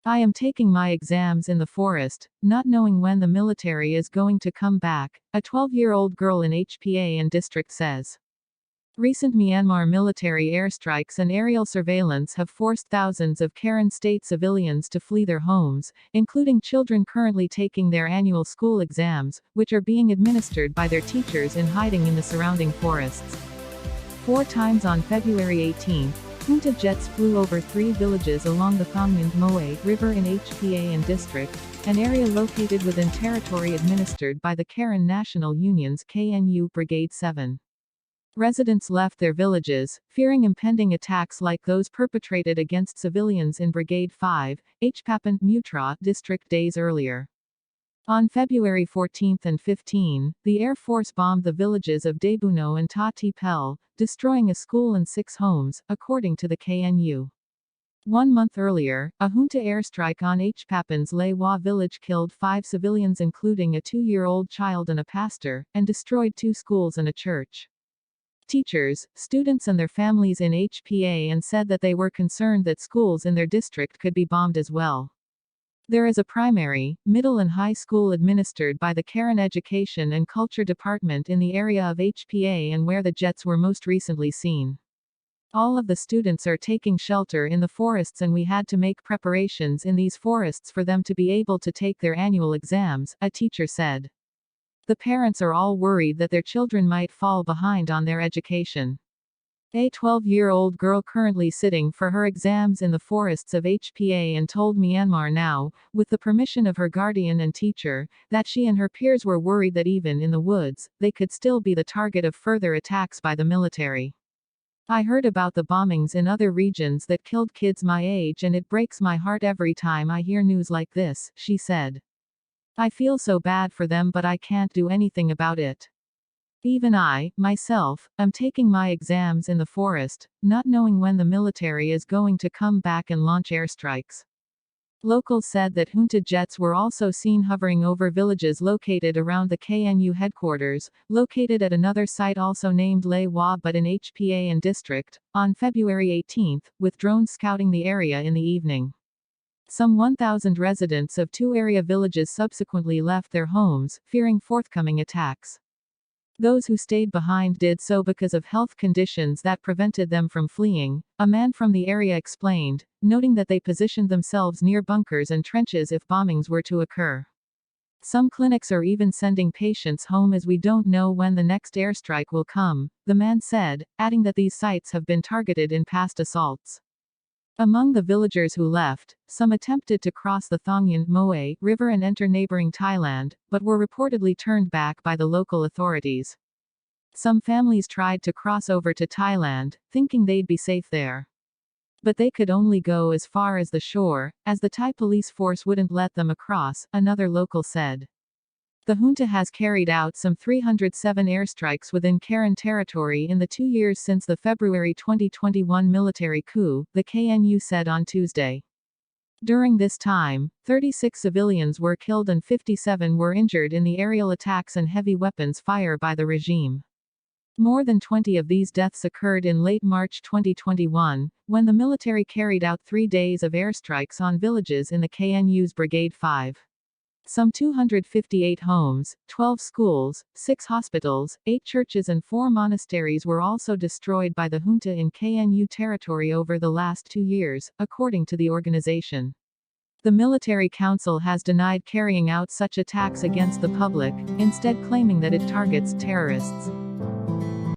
I am taking my exams in the forest, not knowing when the military is going to come back, a 12-year-old girl in Hpa-an District says. Recent Myanmar military airstrikes and aerial surveillance have forced thousands of Karen state civilians to flee their homes, including children currently taking their annual school exams, which are being administered by their teachers in hiding in the surrounding forests. 4 times on February 18, junta jets flew over 3 villages along the Thaungyin Moei River in Hpa-an District, an area located within territory administered by the Karen National Union's KNU Brigade 7. Residents left their villages, fearing impending attacks like those perpetrated against civilians in Brigade 5, Hpapun, Mutraw district days earlier. On February 14 and 15, the Air Force bombed the villages of Debuno and Ta Tipel, destroying a school and 6 homes, according to the KNU. 1 month earlier, a junta airstrike on Hpapun's Lewa village killed 5 civilians including a 2-year-old child and a pastor, and destroyed 2 schools and a church. Teachers, students and their families in Hpa-an said that they were concerned that schools in their district could be bombed as well. There is a primary, middle and high school administered by the Karen Education and Culture Department in the area of Hpa-an where the jets were most recently seen. All of the students are taking shelter in the forests and we had to make preparations in these forests for them to be able to take their annual exams, a teacher said. The parents are all worried that their children might fall behind on their education. A 12-year-old girl currently sitting for her exams in the forests of Hpa-an told Myanmar Now, with the permission of her guardian and teacher, that she and her peers were worried that even in the woods, they could still be the target of further attacks by the military. I heard about the bombings in other regions that killed kids my age and it breaks my heart every time I hear news like this, she said. I feel so bad for them but I can't do anything about it. Even I, myself, am taking my exams in the forest, not knowing when the military is going to come back and launch airstrikes. Locals said that junta jets were also seen hovering over villages located around the KNU headquarters, located at another site also named Lewa but in Hpa-an District, on February 18, with drones scouting the area in the evening. Some 1,000 residents of 2 area villages subsequently left their homes, fearing forthcoming attacks. Those who stayed behind did so because of health conditions that prevented them from fleeing, a man from the area explained, noting that they positioned themselves near bunkers and trenches if bombings were to occur. Some clinics are even sending patients home as we don't know when the next airstrike will come, the man said, adding that these sites have been targeted in past assaults. Among the villagers who left, some attempted to cross the Thaungyin Moei River and enter neighboring Thailand, but were reportedly turned back by the local authorities. Some families tried to cross over to Thailand, thinking they'd be safe there. But they could only go as far as the shore, as the Thai police force wouldn't let them across, another local said. The junta has carried out some 307 airstrikes within Karen territory in the 2 years since the February 2021 military coup, the KNU said on Tuesday. During this time, 36 civilians were killed and 57 were injured in the aerial attacks and heavy weapons fire by the regime. More than 20 of these deaths occurred in late March 2021, when the military carried out 3 days of airstrikes on villages in the KNU's Brigade 5. Some 258 homes, 12 schools, 6 hospitals, 8 churches and 4 monasteries were also destroyed by the junta in KNU territory over the last 2 years, according to the organization. The military council has denied carrying out such attacks against the public, instead claiming that it targets terrorists.